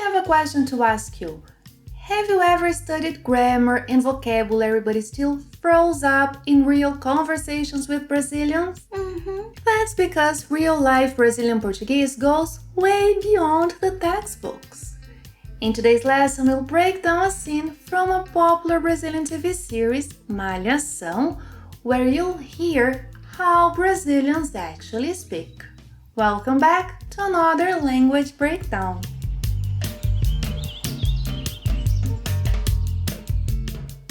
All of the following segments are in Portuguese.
have a question to ask you. Have you ever studied grammar and vocabulary but still froze up in real conversations with Brazilians? That's because real-life Brazilian Portuguese goes way beyond the textbooks. In today's lesson, we'll break down a scene from a popular Brazilian TV series, Malhação, where you'll hear how Brazilians actually speak. Welcome back to another language breakdown.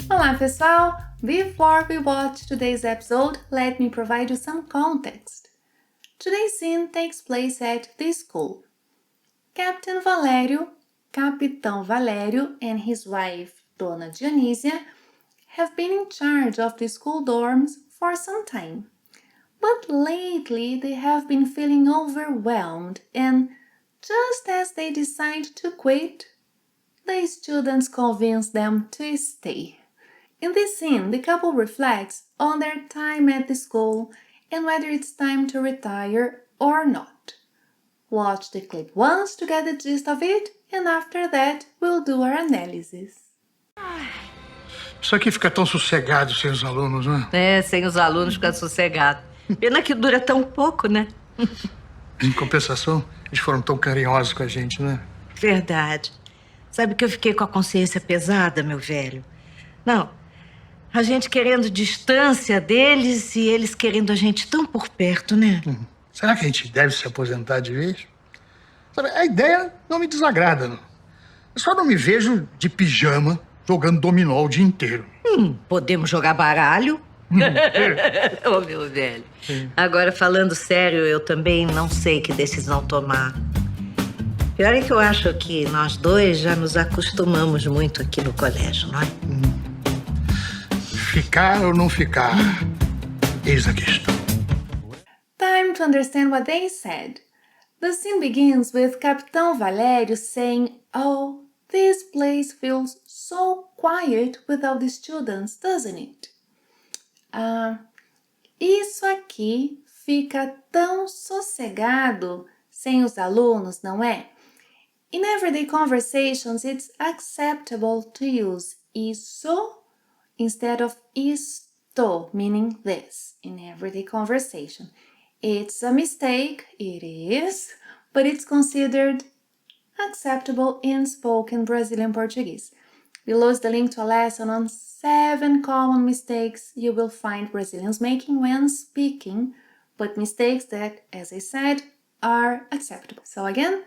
Olá pessoal! Before we watch today's episode, let me provide you some context. Today's scene takes place at the school. Capitão Valério and his wife, Dona Dionísia, have been in charge of the school dorms for some time. But lately they have been feeling overwhelmed and just as they decide to quit, the students convince them to stay. In this scene, the couple reflects on their time at the school and whether it's time to retire or not. Watch the clip once to get the gist of it, and after that, we'll do our analysis. Isso aqui fica tão sossegado sem os alunos, não é? É, sem os alunos fica sossegado. Pena que dura tão pouco, né? Em compensação, eles foram tão carinhosos com a gente, né? Verdade. Sabe que eu fiquei com a consciência pesada, meu velho? Não. A gente querendo distância deles e eles querendo a gente tão por perto, né? Será que a gente deve se aposentar de vez? Sabe, a ideia não me desagrada, não. Eu só não me vejo de pijama jogando dominó o dia inteiro. Podemos jogar baralho? Ô, meu velho. Agora, falando sério, eu também não sei que decisão tomar. Pior é que eu acho que nós dois já nos acostumamos muito aqui no colégio, não é? Ficar ou não ficar? Eis a questão. Time to understand what they said. The scene begins with Capitão Valério saying, "Oh, this place feels so quiet without the students, doesn't it?" Isso aqui fica tão sossegado sem os alunos, não é? In everyday conversations, it's acceptable to use isso instead of isto, meaning this, in everyday conversation. It's a mistake, it is, but it's considered acceptable in spoken Brazilian Portuguese. Below is the link to a lesson on 7 common mistakes you will find Brazilians making when speaking, but mistakes that, as I said, are acceptable. So again,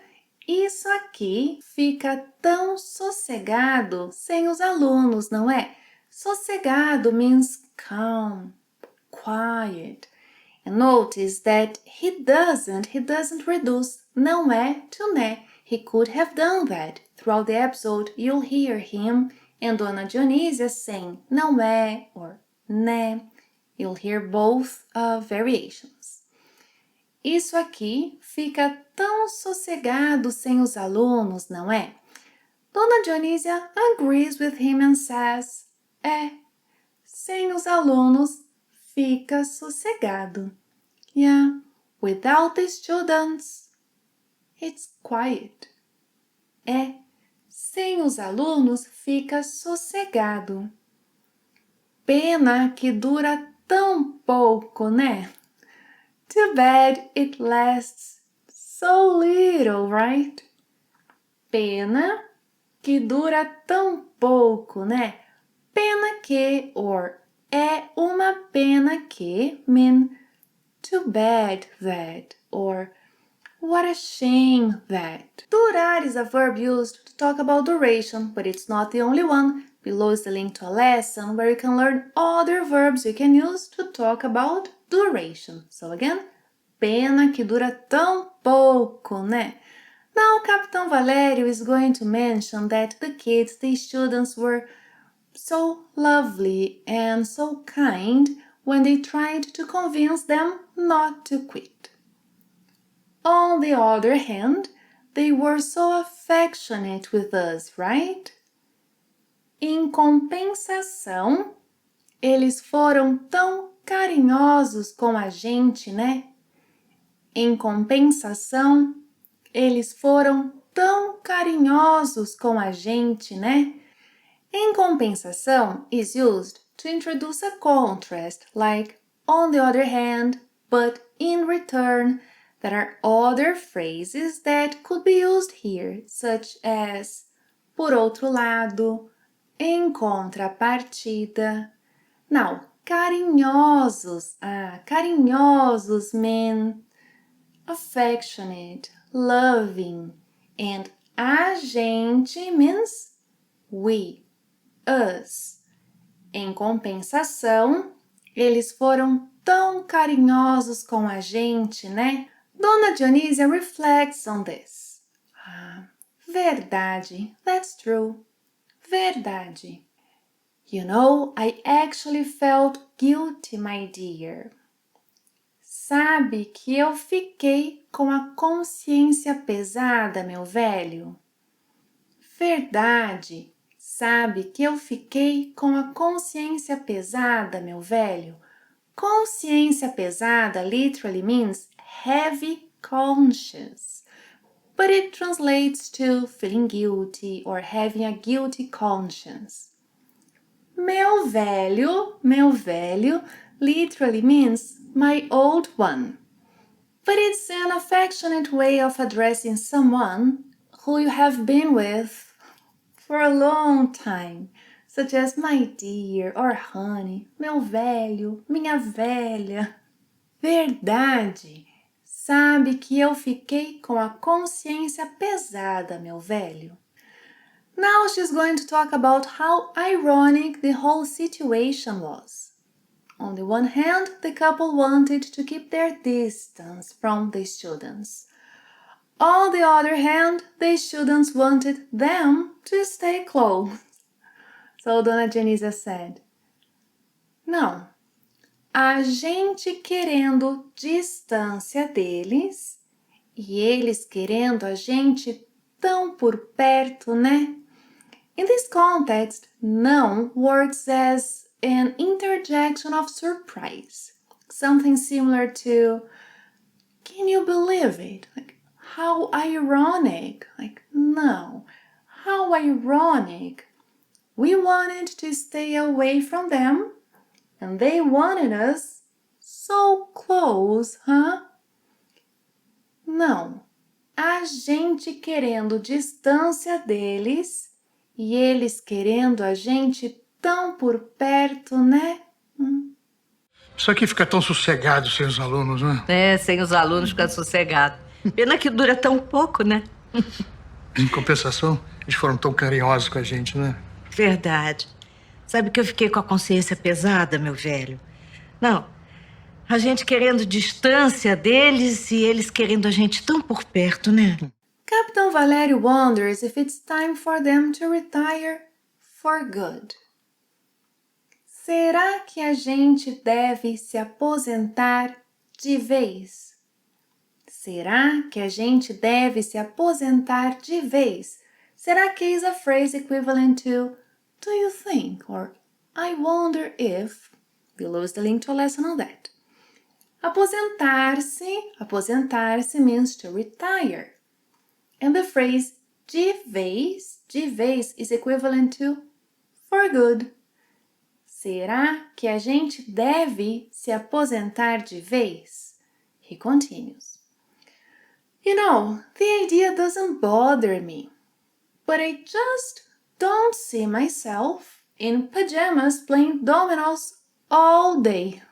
isso aqui fica tão sossegado sem os alunos, não é? Sossegado means calm, quiet. And notice that he doesn't reduce não é to né. He could have done that. Throughout the episode, you'll hear him and Dona Dionísia saying não é or né. You'll hear both variations. Isso aqui fica tão sossegado sem os alunos, não é? Dona Dionísia agrees with him and says, sem os alunos fica sossegado. Yeah, without the students, it's quiet. Sem os alunos fica sossegado. Pena que dura tão pouco, né? Too bad it lasts so little, right? Pena que dura tão pouco, né? Pena que, or é uma pena que, mean too bad that, or what a shame that. Durar is a verb used to talk about duration, but it's not the only one. Below is the link to a lesson where you can learn other verbs you can use to talk about duration. So again, pena que dura tão pouco, né? Now, Capitão Valério is going to mention that the kids, the students, were so lovely and so kind when they tried to convince them not to quit. On the other hand, they were so affectionate with us, right? Em compensação, eles foram tão carinhosos com a gente, né? Em compensação, eles foram tão carinhosos com a gente, né? Em compensação is used to introduce a contrast, like on the other hand, but in return. There are other phrases that could be used here, such as por outro lado, em contrapartida. Now, carinhosos. Carinhosos mean affectionate, loving, and a gente means we, us. Em compensação, eles foram tão carinhosos com a gente, né? Dona Dionísia reflects on this. Verdade, that's true. Verdade. You know, I actually felt guilty, my dear. Sabe que eu fiquei com a consciência pesada, meu velho? Verdade. Sabe que eu fiquei com a consciência pesada, meu velho? Consciência pesada literally means heavy conscience, but it translates to feeling guilty or having a guilty conscience. Meu velho literally means my old one, but it's an affectionate way of addressing someone who you have been with for a long time, such as my dear or honey, meu velho, minha velha. Verdade. Sabe que eu fiquei com a consciência pesada, meu velho. Now she's going to talk about how ironic the whole situation was. On the one hand, the couple wanted to keep their distance from the students. On the other hand, the students wanted them to stay close. So Dona Dionísia said, não, a gente querendo distância deles e eles querendo a gente tão por perto, né? In this context, não works as an interjection of surprise, something similar to, can you believe it? Like, how ironic. Like, no, how ironic. We wanted to stay away from them, and they wanted us so close, huh? Não, a gente querendo distância deles e eles querendo a gente tão por perto, né? Isso aqui fica tão sossegado sem os alunos, né? É, sem os alunos fica sossegado. Pena que dura tão pouco, né? Em compensação, eles foram tão carinhosos com a gente, né? Verdade. Sabe que eu fiquei com a consciência pesada, meu velho? Não, a gente querendo distância deles e eles querendo a gente tão por perto, né? Captain Valério wonders if it's time for them to retire for good. Será que a gente deve se aposentar de vez? Será que a gente deve se aposentar de vez? Será que is a phrase equivalent to do you think or I wonder if? Below is the link to a lesson on that. Aposentar-se means to retire. And the phrase de vez is equivalent to for good. Será que a gente deve se aposentar de vez? He continues. You know, the idea doesn't bother me, but I just don't see myself in pajamas playing dominoes all day.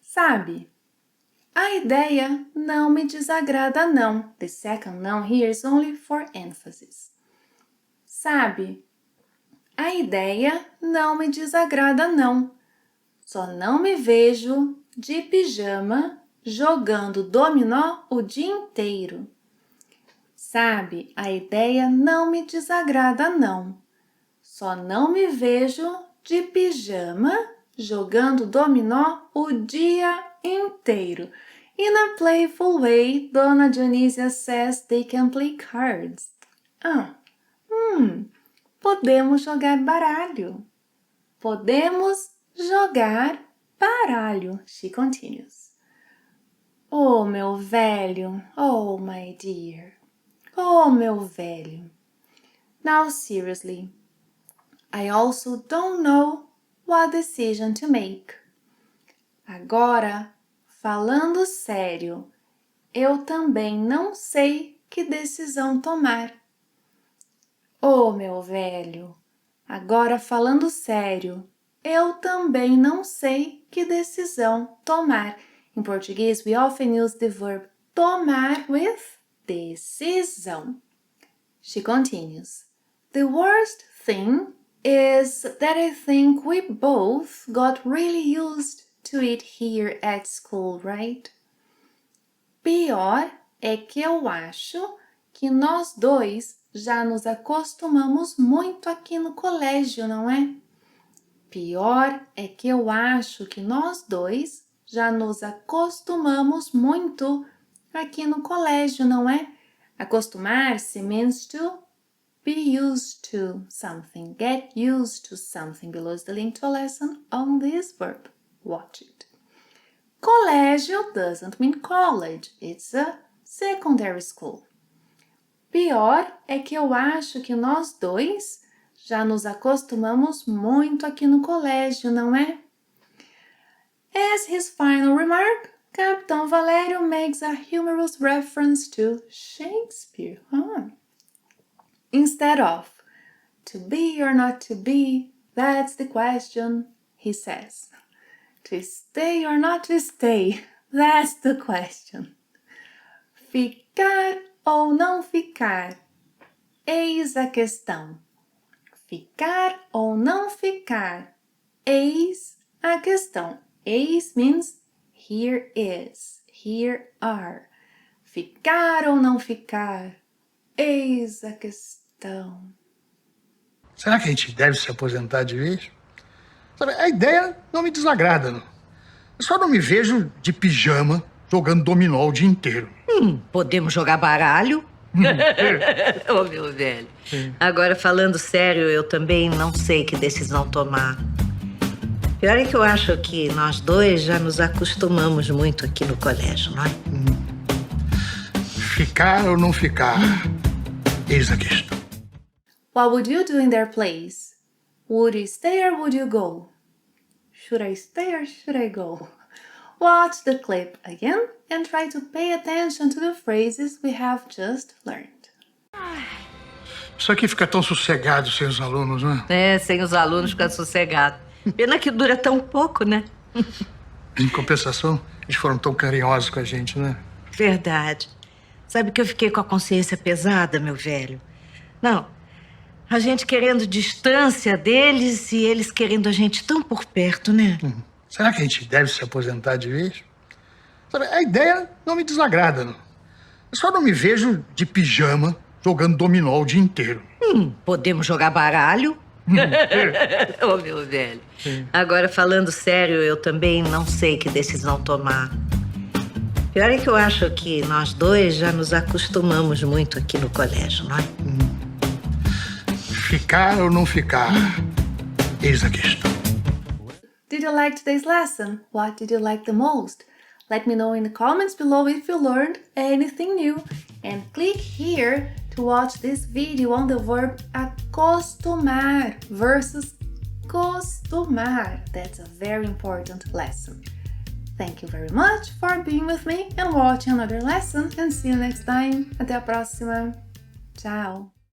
Sabe? A ideia não me desagrada não. The second não here is only for emphasis. Sabe? A ideia não me desagrada não. Só não me vejo de pijama jogando dominó o dia inteiro. Sabe? A ideia não me desagrada não. Só não me vejo de pijama jogando dominó o dia inteiro. In a playful way, Dona Dionísia says they can play cards. Podemos jogar baralho. Podemos jogar baralho. She continues. Oh, meu velho. Oh, my dear. Oh, meu velho. Now seriously, I also don't know what decision to make. Agora, falando sério, eu também não sei que decisão tomar. Oh, meu velho, agora falando sério, eu também não sei que decisão tomar. In português, we often use the verb tomar with decisão. She continues. The worst thing is that I think we both got really used to it here at school, right? Pior é que eu acho que nós dois já nos acostumamos muito aqui no colégio, não é? Pior é que eu acho que nós dois já nos acostumamos muito aqui no colégio, não é? Acostumar-se means to be used to something, get used to something. Below is the link to a lesson on this verb. Watch it. Colégio doesn't mean college, it's a secondary school. Pior é que eu acho que nós dois já nos acostumamos muito aqui no colégio, não é? As his final remark, Capitão Valério makes a humorous reference to Shakespeare. Instead of, to be or not to be, that's the question, he says. To stay or not to stay, that's the question. Ficar ou não ficar, eis a questão. Ficar ou não ficar, eis a questão. Eis means here is, here are. Ficar ou não ficar, eis a questão. Será que a gente deve se aposentar de vez? Sabe, a ideia não me desagrada, não. Eu só não me vejo de pijama jogando dominó o dia inteiro. Podemos jogar baralho? Ô, meu velho. Agora, falando sério, eu também não sei que decisão tomar. Pior é que eu acho que nós dois já nos acostumamos muito aqui no colégio, não é? Ficar ou não ficar, eis a questão. What would you do in their place? Would you stay or would you go? Should I stay or should I go? Watch the clip again and try to pay attention to the phrases we have just learned. Isso aqui fica tão sossegado sem os alunos, não é? É, sem os alunos ficar sossegado. Pena que dura tão pouco, né? Em compensação, eles foram tão carinhosos com a gente, né? Verdade. Sabe que eu fiquei com a consciência pesada, meu velho? Não, a gente querendo distância deles e eles querendo a gente tão por perto, né? Será que a gente deve se aposentar de vez? Sabe, a ideia não me desagrada, não. Eu só não me vejo de pijama jogando dominó o dia inteiro. Podemos jogar baralho? Ô, meu velho. Agora, falando sério, eu também não sei que decisão tomar. Pior é que eu acho que nós dois já nos acostumamos muito aqui no colégio, não é? Ficar ou não ficar, eis a questão. Did you like today's lesson? What did you like the most? Let me know in the comments below if you learned anything new. And click here to watch this video on the verb acostumar versus costumar. That's a very important lesson. Thank you very much for being with me and watching another lesson. And see you next time. Até a próxima. Tchau.